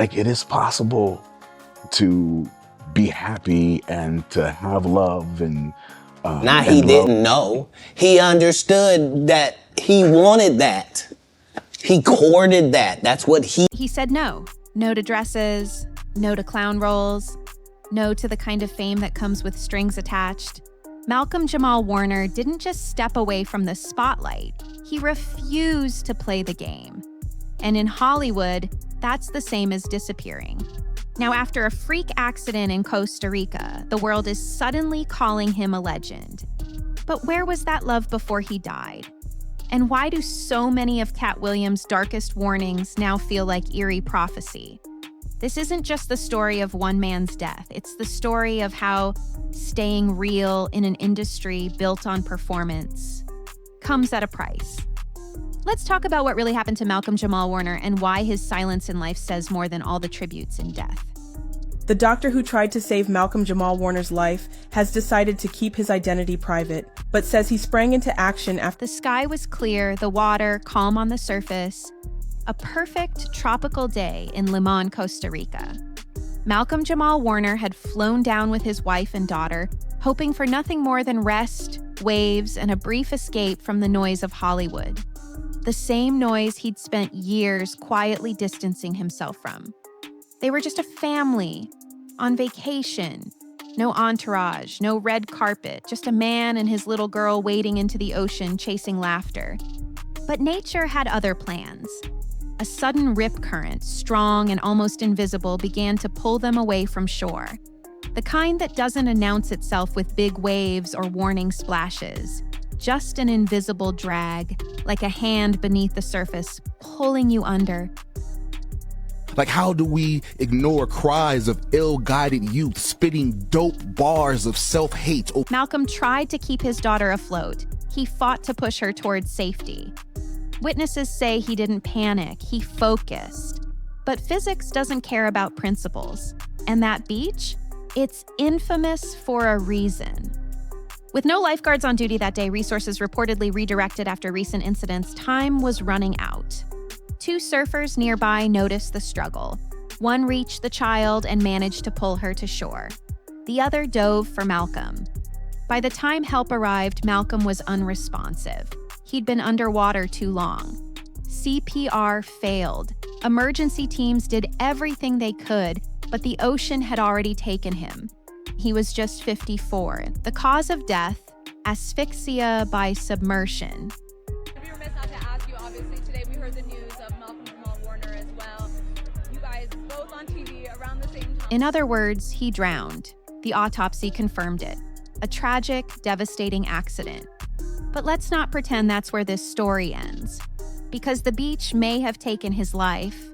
like it is possible to be happy and to have love and he didn't know. He understood that he wanted that. He courted that. That's what He said no. No to dresses, no to clown roles, no to the kind of fame that comes with strings attached. Malcolm-Jamal Warner didn't just step away from the spotlight. He refused to play the game. And in Hollywood, that's the same as disappearing. Now, after a freak accident in Costa Rica, the world is suddenly calling him a legend. But where was that love before he died? And why do so many of Katt Williams' darkest warnings now feel like eerie prophecy? This isn't just the story of one man's death. It's the story of how staying real in an industry built on performance comes at a price. Let's talk about what really happened to Malcolm-Jamal Warner and why his silence in life says more than all the tributes in death. The doctor who tried to save Malcolm-Jamal Warner's life has decided to keep his identity private, but says he sprang into action after the sky was clear, the water calm on the surface, a perfect tropical day in Limon, Costa Rica. Malcolm-Jamal Warner had flown down with his wife and daughter, hoping for nothing more than rest, waves, and a brief escape from the noise of Hollywood. The same noise he'd spent years quietly distancing himself from. They were just a family, on vacation. No entourage, no red carpet, just a man and his little girl wading into the ocean chasing laughter. But nature had other plans. A sudden rip current, strong and almost invisible, began to pull them away from shore. The kind that doesn't announce itself with big waves or warning splashes. Just an invisible drag, like a hand beneath the surface, pulling you under. Like, how do we ignore cries of ill-guided youth spitting dope bars of self-hate? Malcolm tried to keep his daughter afloat. He fought to push her towards safety. Witnesses say he didn't panic, he focused. But physics doesn't care about principles. And that beach? It's infamous for a reason. With no lifeguards on duty that day, resources reportedly redirected after recent incidents, time was running out. Two surfers nearby noticed the struggle. One reached the child and managed to pull her to shore. The other dove for Malcolm. By the time help arrived, Malcolm was unresponsive. He'd been underwater too long. CPR failed. Emergency teams did everything they could, but the ocean had already taken him. He was just 54. The cause of death, asphyxia by submersion. I'd be remiss not to ask you, obviously, today we heard the news of Malcolm-Jamal Warner as well. You guys both on TV around the same time. In other words, he drowned. The autopsy confirmed it. A tragic, devastating accident. But let's not pretend that's where this story ends. Because the beach may have taken his life,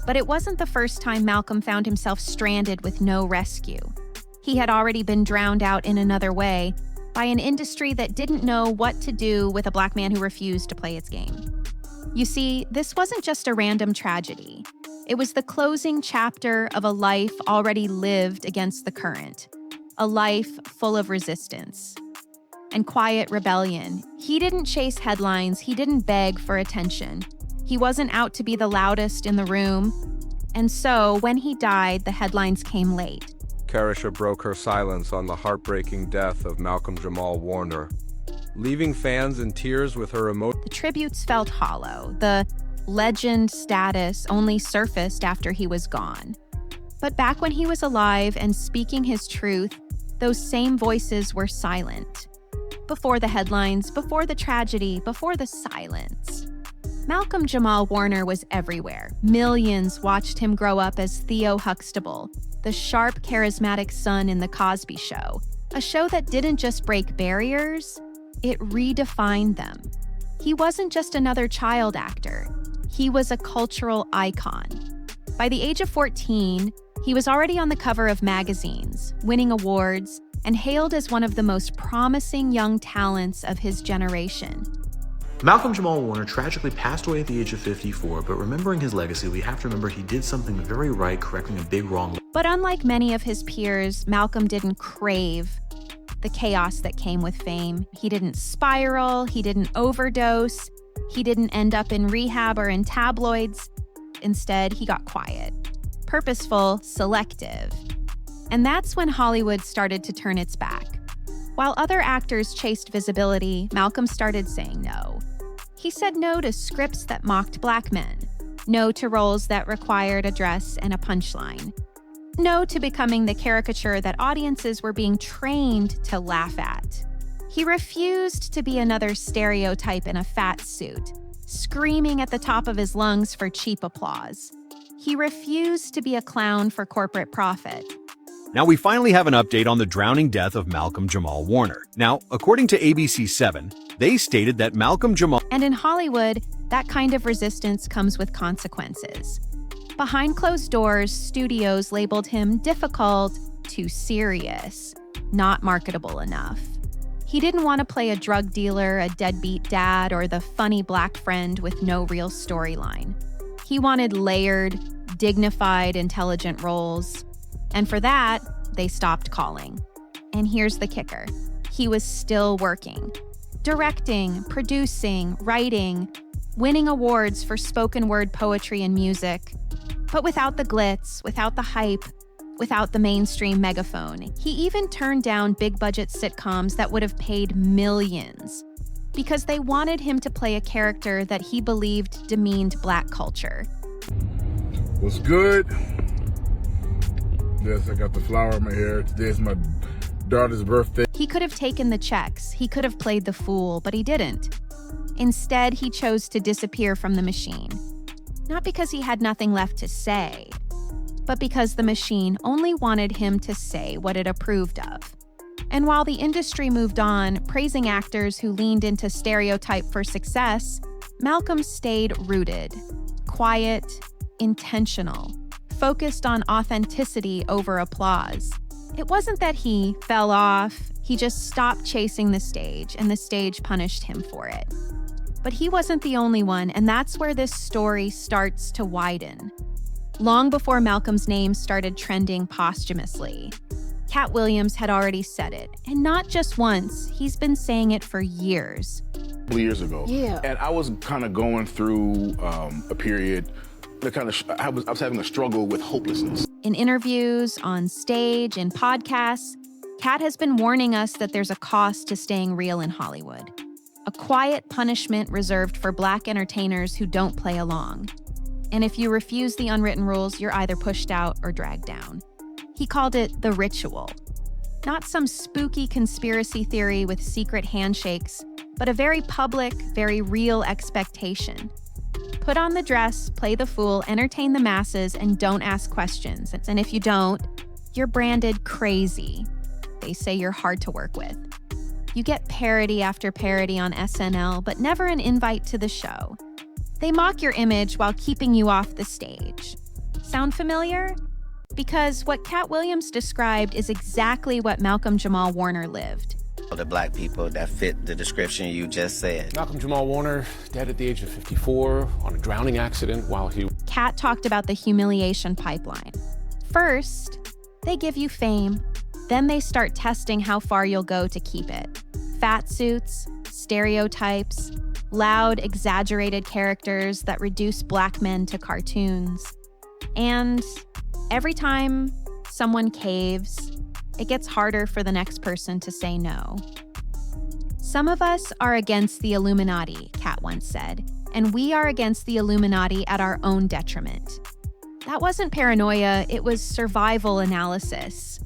but it wasn't the first time Malcolm found himself stranded with no rescue. He had already been drowned out in another way by an industry that didn't know what to do with a black man who refused to play its game. You see, this wasn't just a random tragedy. It was the closing chapter of a life already lived against the current, a life full of resistance and quiet rebellion. He didn't chase headlines, he didn't beg for attention. He wasn't out to be the loudest in the room. And so, when he died, the headlines came late. Karisha broke her silence on the heartbreaking death of Malcolm-Jamal Warner, leaving fans in tears with her emotion. The tributes felt hollow. The legend status only surfaced after he was gone. But back when he was alive and speaking his truth, those same voices were silent. Before the headlines, before the tragedy, before the silence. Malcolm-Jamal Warner was everywhere. Millions watched him grow up as Theo Huxtable, the sharp, charismatic son in The Cosby Show, a show that didn't just break barriers, it redefined them. He wasn't just another child actor. He was a cultural icon. By the age of 14, he was already on the cover of magazines, winning awards, and hailed as one of the most promising young talents of his generation. Malcolm-Jamal Warner tragically passed away at the age of 54, but remembering his legacy, we have to remember he did something very right, correcting a big wrong. But unlike many of his peers, Malcolm didn't crave the chaos that came with fame. He didn't spiral, he didn't overdose, he didn't end up in rehab or in tabloids. Instead, he got quiet. purposeful, selective. And that's when Hollywood started to turn its back. While other actors chased visibility, Malcolm started saying no. He said no to scripts that mocked Black men, no to roles that required a dress and a punchline, no to becoming the caricature that audiences were being trained to laugh at. He refused to be another stereotype in a fat suit, screaming at the top of his lungs for cheap applause. He refused to be a clown for corporate profit. Now we finally have an update on the drowning death of Malcolm-Jamal Warner. Now, according to ABC7, they stated that Malcolm-Jamal... And in Hollywood, that kind of resistance comes with consequences. Behind closed doors, studios labeled him difficult, too serious, not marketable enough. He didn't want to play a drug dealer, a deadbeat dad, or the funny Black friend with no real storyline. He wanted layered, dignified, intelligent roles. And for that, they stopped calling. And here's the kicker. He was still working. Directing, producing, writing, winning awards for spoken word poetry and music. But without the glitz, without the hype, without the mainstream megaphone. He even turned down big-budget sitcoms that would have paid millions because they wanted him to play a character that he believed demeaned Black culture. What's good? Yes, I got the flower in my hair. Today's my daughter's birthday. He could have taken the checks. He could have played the fool, but he didn't. Instead, he chose to disappear from the machine. Not because he had nothing left to say, but because the machine only wanted him to say what it approved of. And while the industry moved on, praising actors who leaned into stereotype for success, Malcolm stayed rooted, quiet, intentional, focused on authenticity over applause. It wasn't that he fell off, he just stopped chasing the stage, and the stage punished him for it. But he wasn't the only one, and that's where this story starts to widen. Long before Malcolm's name started trending posthumously, Katt Williams had already said it, and not just once, he's been saying it for years. Years ago. Yeah. And I was kind of going through a period that I was having a struggle with hopelessness. In interviews, on stage, in podcasts, Katt has been warning us that there's a cost to staying real in Hollywood. A quiet punishment reserved for Black entertainers who don't play along. And if you refuse the unwritten rules, you're either pushed out or dragged down. He called it the ritual. Not some spooky conspiracy theory with secret handshakes, but a very public, very real expectation. Put on the dress, play the fool, entertain the masses, and don't ask questions. And if you don't, you're branded crazy. They say you're hard to work with. You get parody after parody on SNL, but never an invite to the show. They mock your image while keeping you off the stage. Sound familiar? Because what Katt Williams described is exactly what Malcolm-Jamal Warner lived. The Black people that fit the description you just said. Malcolm-Jamal Warner, dead at the age of 54 on a drowning accident while he... Katt talked about the humiliation pipeline. First, they give you fame. Then they start testing how far you'll go to keep it. Fat suits, stereotypes, loud, exaggerated characters that reduce Black men to cartoons. And every time someone caves, it gets harder for the next person to say no. Some of us are against the Illuminati, Katt once said, and we are against the Illuminati at our own detriment. That wasn't paranoia, it was survival analysis.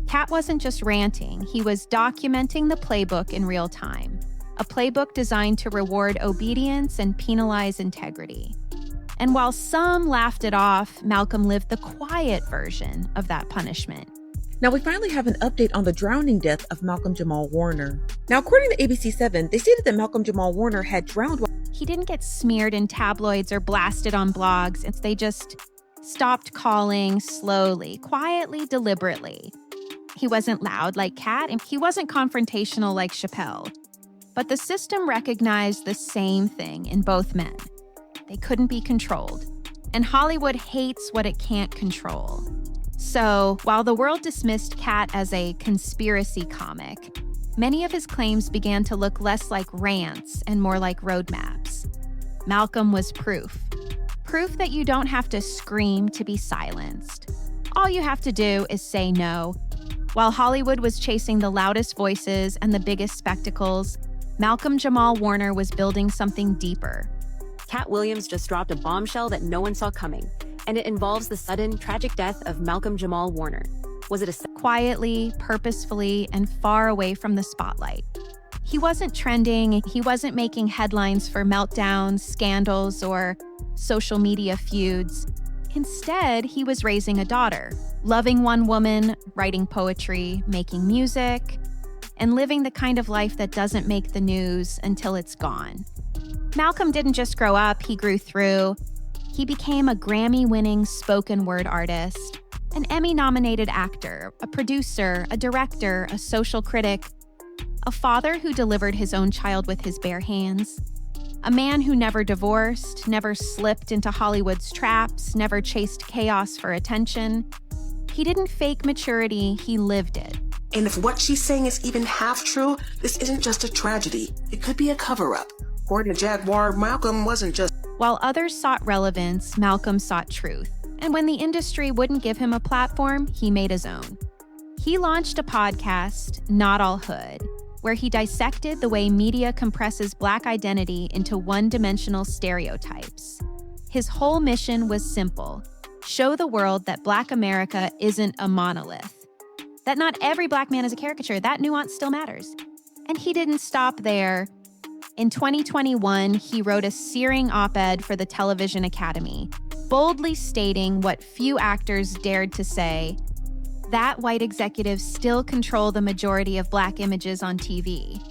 Katt wasn't just ranting, he was documenting the playbook in real time. A playbook designed to reward obedience and penalize integrity. And while some laughed it off, Malcolm lived the quiet version of that punishment. Now we finally have an update on the drowning death of Malcolm-Jamal Warner. Now, according to ABC7, they stated that Malcolm-Jamal Warner had drowned while... He didn't get smeared in tabloids or blasted on blogs, and they just stopped calling slowly, quietly, deliberately. He wasn't loud like Katt, and he wasn't confrontational like Chappelle. But the system recognized the same thing in both men. They couldn't be controlled. And Hollywood hates what it can't control. So, while the world dismissed Katt as a conspiracy comic, many of his claims began to look less like rants and more like roadmaps. Malcolm was proof Proof that you don't have to scream to be silenced. All you have to do is say no. While Hollywood was chasing the loudest voices and the biggest spectacles, Malcolm-Jamal Warner was building something deeper. Katt Williams just dropped a bombshell that no one saw coming, and it involves the sudden, tragic death of Malcolm-Jamal Warner. Was it a quietly, purposefully, and far away from the spotlight? He wasn't trending, he wasn't making headlines for meltdowns, scandals, or social media feuds. Instead, he was raising a daughter, loving one woman, writing poetry, making music, and living the kind of life that doesn't make the news until it's gone. Malcolm didn't just grow up, he grew through. He became a Grammy-winning spoken word artist, an Emmy-nominated actor, a producer, a director, a social critic, a father who delivered his own child with his bare hands, a man who never divorced, never slipped into Hollywood's traps, never chased chaos for attention. He didn't fake maturity, he lived it. And if what she's saying is even half true, this isn't just a tragedy. It could be a cover-up. According to Jaguar, Malcolm wasn't just... While others sought relevance, Malcolm sought truth. And when the industry wouldn't give him a platform, he made his own. He launched a podcast, Not All Hood, where he dissected the way media compresses Black identity into one-dimensional stereotypes. His whole mission was simple: show the world that Black America isn't a monolith, that not every Black man is a caricature. That nuance still matters. And he didn't stop there. In 2021, he wrote a searing op-ed for the Television Academy, boldly stating what few actors dared to say, that white executives still control the majority of Black images on TV.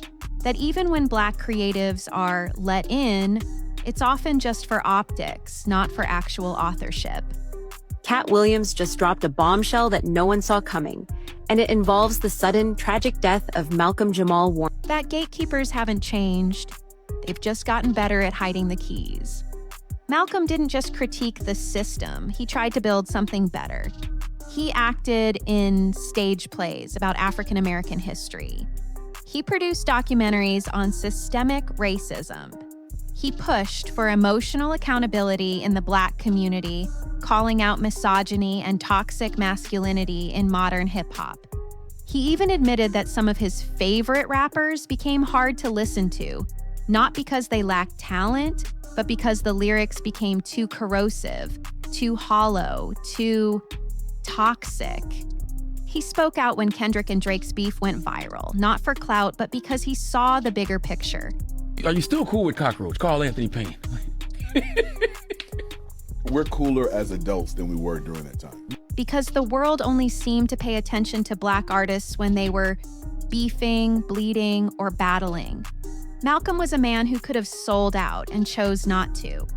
That even when Black creatives are let in, it's often just for optics, not for actual authorship. Katt Williams just dropped a bombshell that no one saw coming, and it involves the sudden, tragic death of Malcolm-Jamal Warner. That gatekeepers haven't changed. They've just gotten better at hiding the keys. Malcolm didn't just critique the system, he tried to build something better. He acted in stage plays about African American history. He produced documentaries on systemic racism. He pushed for emotional accountability in the Black community, calling out misogyny and toxic masculinity in modern hip-hop. He even admitted that some of his favorite rappers became hard to listen to, not because they lacked talent, but because the lyrics became too corrosive, too hollow, too toxic. He spoke out when Kendrick and Drake's beef went viral, not for clout, but because he saw the bigger picture. Are you still cool with Cockroach? Carl Anthony Payne. We're cooler as adults than we were during that time. Because the world only seemed to pay attention to Black artists when they were beefing, bleeding, or battling. Malcolm was a man who could have sold out and chose not to.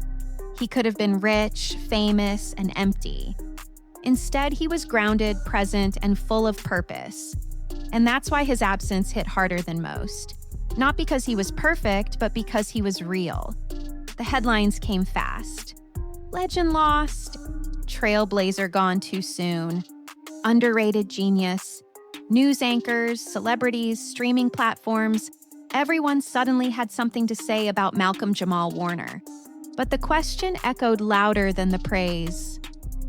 He could have been rich, famous, and empty. Instead, he was grounded, present, and full of purpose. And that's why his absence hit harder than most. Not because he was perfect, but because he was real. The headlines came fast. Legend lost, trailblazer gone too soon, underrated genius, news anchors, celebrities, streaming platforms, everyone suddenly had something to say about Malcolm-Jamal Warner. But the question echoed louder than the praise.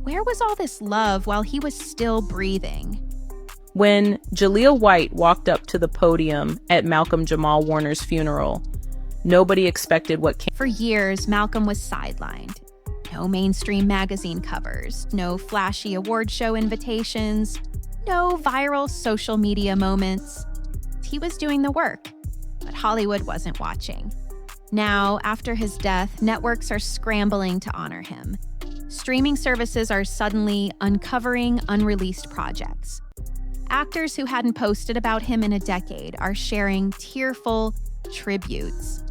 Where was all this love while he was still breathing? When Jaleel White walked up to the podium at Malcolm-Jamal Warner's funeral, nobody expected what came. For years, Malcolm was sidelined. No mainstream magazine covers, no flashy award show invitations, no viral social media moments. He was doing the work, but Hollywood wasn't watching. Now, after his death, networks are scrambling to honor him. Streaming services are suddenly uncovering unreleased projects. Actors who hadn't posted about him in a decade are sharing tearful tributes.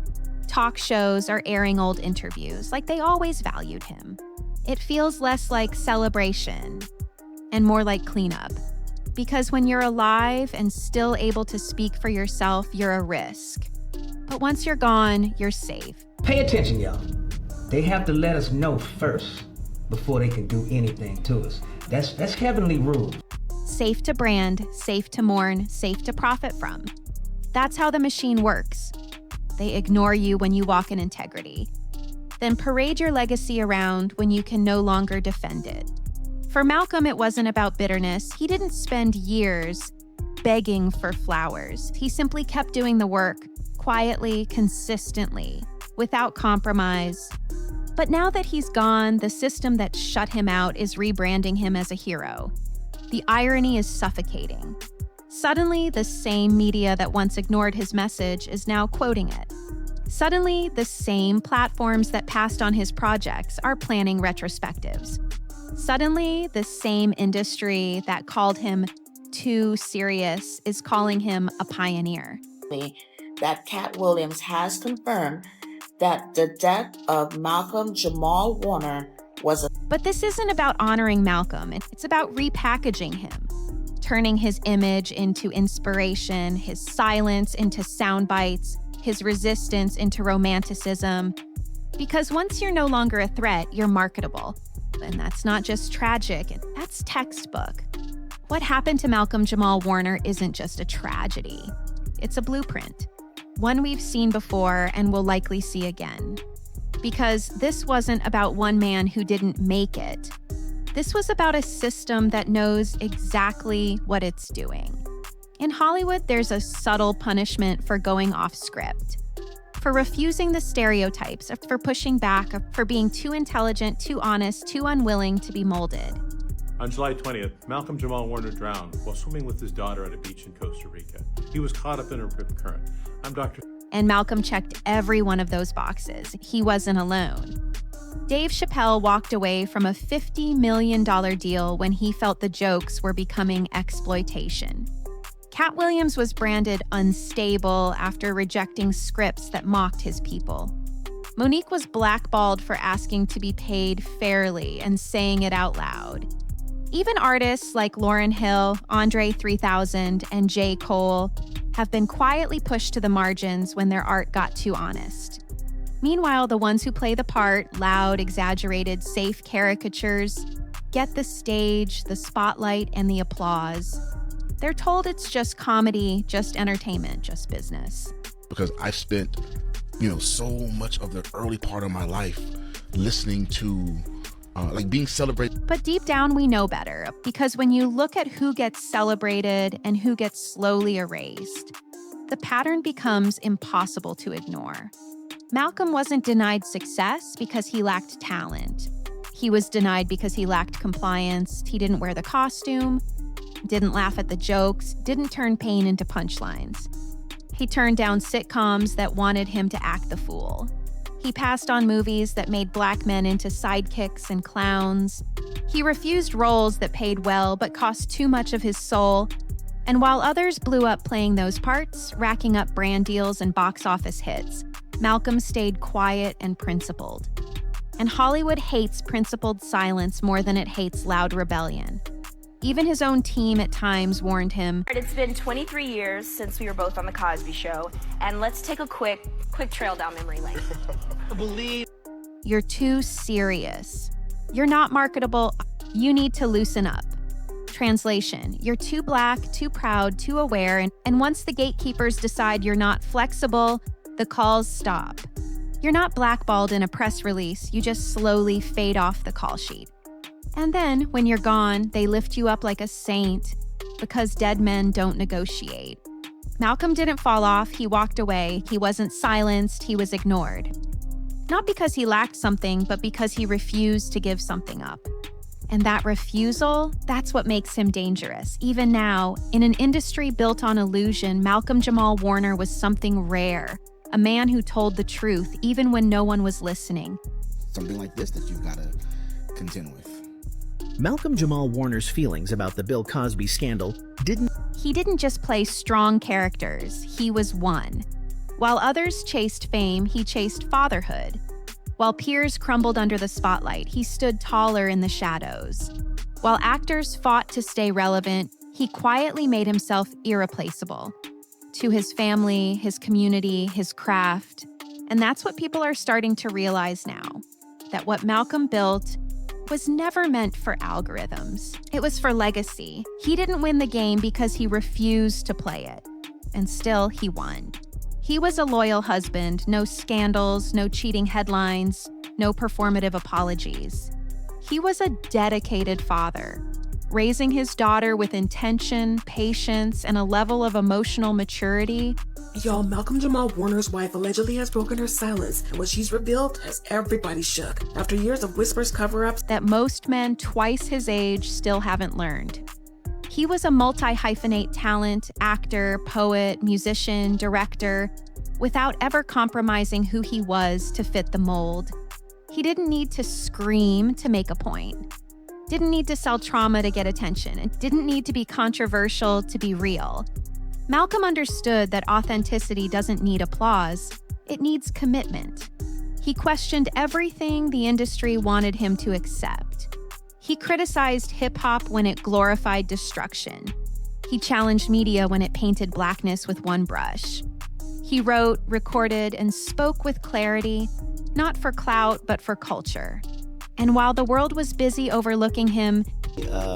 Talk shows are airing old interviews like they always valued him. It feels less like celebration and more like cleanup. Because when you're alive and still able to speak for yourself, you're a risk. But once you're gone, you're safe. Pay attention, y'all. They have to let us know first before they can do anything to us. That's heavenly rules. Safe to brand, safe to mourn, safe to profit from. That's how the machine works. They ignore you when you walk in integrity. then parade your legacy around when you can no longer defend it. For Malcolm, it wasn't about bitterness. He didn't spend years begging for flowers. He simply kept doing the work, quietly, consistently, without compromise. But now that he's gone, the system that shut him out is rebranding him as a hero. The irony is suffocating. Suddenly, the same media that once ignored his message is now quoting it. Suddenly, the same platforms that passed on his projects are planning retrospectives. Suddenly, the same industry that called him too serious is calling him a pioneer. That Katt Williams has confirmed that the death of Malcolm-Jamal Warner was a... But this isn't about honoring Malcolm. It's about repackaging him, turning his image into inspiration, his silence into sound bites, his resistance into romanticism. Because once you're no longer a threat, you're marketable. And that's not just tragic, that's textbook. What happened to Malcolm-Jamal Warner isn't just a tragedy. It's a blueprint, one we've seen before and will likely see again. Because this wasn't about one man who didn't make it. This was about a system that knows exactly what it's doing. In Hollywood, there's a subtle punishment for going off script, for refusing the stereotypes, for pushing back, for being too intelligent, too honest, too unwilling to be molded. On July 20th, Malcolm-Jamal Warner drowned while swimming with his daughter at a beach in Costa Rica. He was caught up in a rip current. I'm Dr. And Malcolm checked every one of those boxes. He wasn't alone. Dave Chappelle walked away from a $50 million deal when he felt the jokes were becoming exploitation. Katt Williams was branded unstable after rejecting scripts that mocked his people. Monique was blackballed for asking to be paid fairly and saying it out loud. Even artists like Lauryn Hill, Andre 3000, and J. Cole have been quietly pushed to the margins when their art got too honest. Meanwhile, the ones who play the part, loud, exaggerated, safe caricatures, get the stage, the spotlight, and the applause. They're told it's just comedy, just entertainment, just business. Because I spent, so much of the early part of my life listening to, being celebrated. But deep down, we know better, because when you look at who gets celebrated and who gets slowly erased, the pattern becomes impossible to ignore. Malcolm wasn't denied success because he lacked talent. He was denied because he lacked compliance. He didn't wear the costume, didn't laugh at the jokes, didn't turn pain into punchlines. He turned down sitcoms that wanted him to act the fool. He passed on movies that made black men into sidekicks and clowns. He refused roles that paid well but cost too much of his soul. And while others blew up playing those parts, racking up brand deals and box office hits, Malcolm stayed quiet and principled. And Hollywood hates principled silence more than it hates loud rebellion. Even his own team at times warned him, It's been 23 years since we were both on The Cosby Show, and let's take a quick trail down memory lane. "You're too serious. You're not marketable. You need to loosen up." Translation, you're too black, too proud, too aware, and once the gatekeepers decide you're not flexible, the calls stop. You're not blackballed in a press release, you just slowly fade off the call sheet. And then, when you're gone, they lift you up like a saint, because dead men don't negotiate. Malcolm didn't fall off, he walked away, he wasn't silenced, he was ignored. Not because he lacked something, but because he refused to give something up. And that refusal, that's what makes him dangerous. Even now, in an industry built on illusion, Malcolm-Jamal Warner was something rare, a man who told the truth even when no one was listening. Something like this that you've got to contend with. Malcolm-Jamal Warner's feelings about the Bill Cosby scandal He didn't just play strong characters, he was one. While others chased fame, he chased fatherhood. While peers crumbled under the spotlight, he stood taller in the shadows. While actors fought to stay relevant, he quietly made himself irreplaceable. To his family, his community, his craft. And that's what people are starting to realize now, that what Malcolm built was never meant for algorithms. It was for legacy. He didn't win the game because he refused to play it. And still, he won. He was a loyal husband, no scandals, no cheating headlines, no performative apologies. He was a dedicated father, raising his daughter with intention, patience, and a level of emotional maturity. Y'all, Malcolm-Jamal Warner's wife allegedly has broken her silence, and what she's revealed has everybody shook. After years of whispers, cover-ups, that most men twice his age still haven't learned. He was a multi-hyphenate talent, actor, poet, musician, director, without ever compromising who he was to fit the mold. He didn't need to scream to make a point. Didn't need to sell trauma to get attention. And didn't need to be controversial to be real. Malcolm understood that authenticity doesn't need applause. It needs commitment. He questioned everything the industry wanted him to accept. He criticized hip-hop when it glorified destruction. He challenged media when it painted blackness with one brush. He wrote, recorded, and spoke with clarity, not for clout, but for culture. And while the world was busy overlooking him,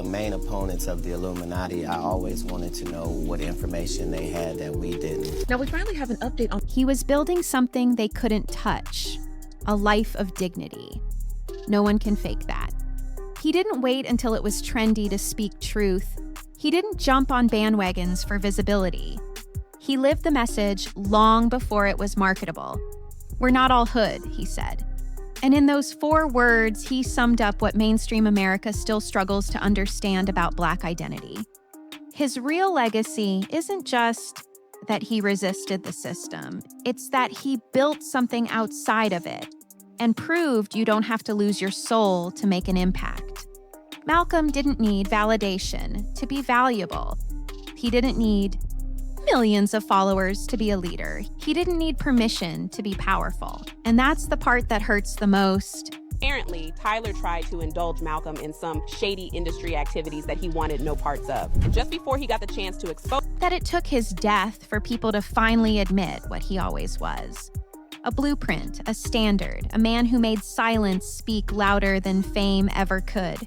main opponents of the Illuminati, I always wanted to know what information they had that we didn't. Now we finally have an update on... He was building something they couldn't touch, a life of dignity. No one can fake that. He didn't wait until it was trendy to speak truth. He didn't jump on bandwagons for visibility. He lived the message long before it was marketable. We're not all hood, he said. And in those 4 words, he summed up what mainstream America still struggles to understand about Black identity. His real legacy isn't just that he resisted the system. It's that he built something outside of it and proved you don't have to lose your soul to make an impact. Malcolm didn't need validation to be valuable. He didn't need millions of followers to be a leader. He didn't need permission to be powerful. And that's the part that hurts the most. Apparently, Tyler tried to indulge Malcolm in some shady industry activities that he wanted no parts of, just before he got the chance to expose. That it took his death for people to finally admit what he always was. A blueprint, a standard, a man who made silence speak louder than fame ever could.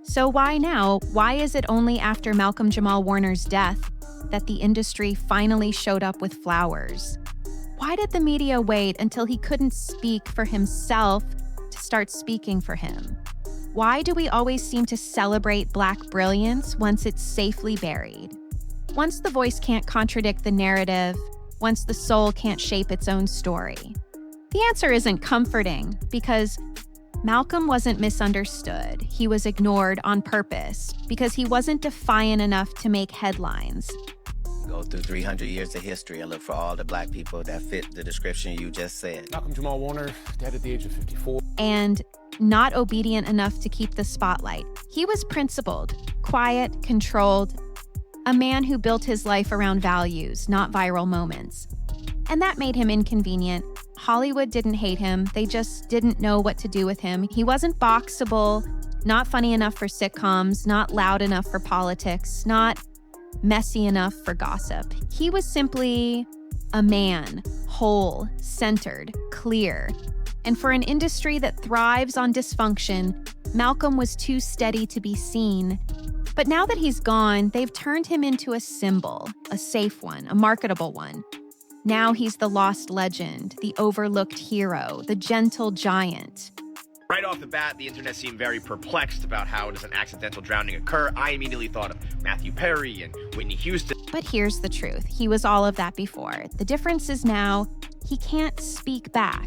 So why now? Why is it only after Malcolm-Jamal Warner's death that the industry finally showed up with flowers? Why did the media wait until he couldn't speak for himself to start speaking for him? Why do we always seem to celebrate Black brilliance once it's safely buried? Once the voice can't contradict the narrative, once the soul can't shape its own story? The answer isn't comforting, because Malcolm wasn't misunderstood. He was ignored on purpose because he wasn't defiant enough to make headlines. Go through 300 years of history and look for all the Black people that fit the description you just said. Malcolm-Jamal Warner, dead at the age of 54. And not obedient enough to keep the spotlight. He was principled, quiet, controlled, a man who built his life around values, not viral moments. And that made him inconvenient. Hollywood didn't hate him, they just didn't know what to do with him. He wasn't boxable, not funny enough for sitcoms, not loud enough for politics, not messy enough for gossip. He was simply a man, whole, centered, clear. And for an industry that thrives on dysfunction, Malcolm was too steady to be seen. But now that he's gone, they've turned him into a symbol, a safe one, a marketable one. Now he's the lost legend, the overlooked hero, the gentle giant. Right off the bat, the internet seemed very perplexed about how does an accidental drowning occur. I immediately thought of Matthew Perry and Whitney Houston. But here's the truth. He was all of that before. The difference is now he can't speak back.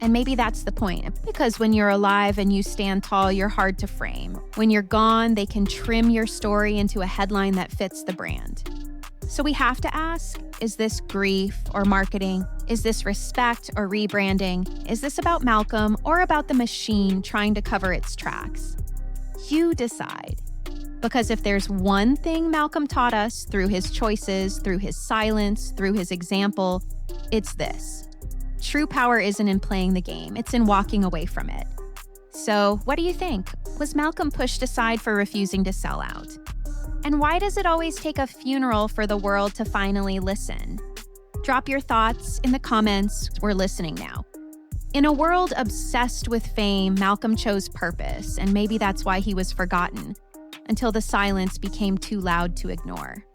And maybe that's the point, because when you're alive and you stand tall, you're hard to frame. When you're gone, they can trim your story into a headline that fits the brand. So we have to ask, is this grief or marketing? Is this respect or rebranding? Is this about Malcolm or about the machine trying to cover its tracks? You decide. Because if there's one thing Malcolm taught us through his choices, through his silence, through his example, it's this. True power isn't in playing the game, it's in walking away from it. So what do you think? Was Malcolm pushed aside for refusing to sell out? And why does it always take a funeral for the world to finally listen? Drop your thoughts in the comments. We're listening now. In a world obsessed with fame, Malcolm chose purpose, and maybe that's why he was forgotten, until the silence became too loud to ignore.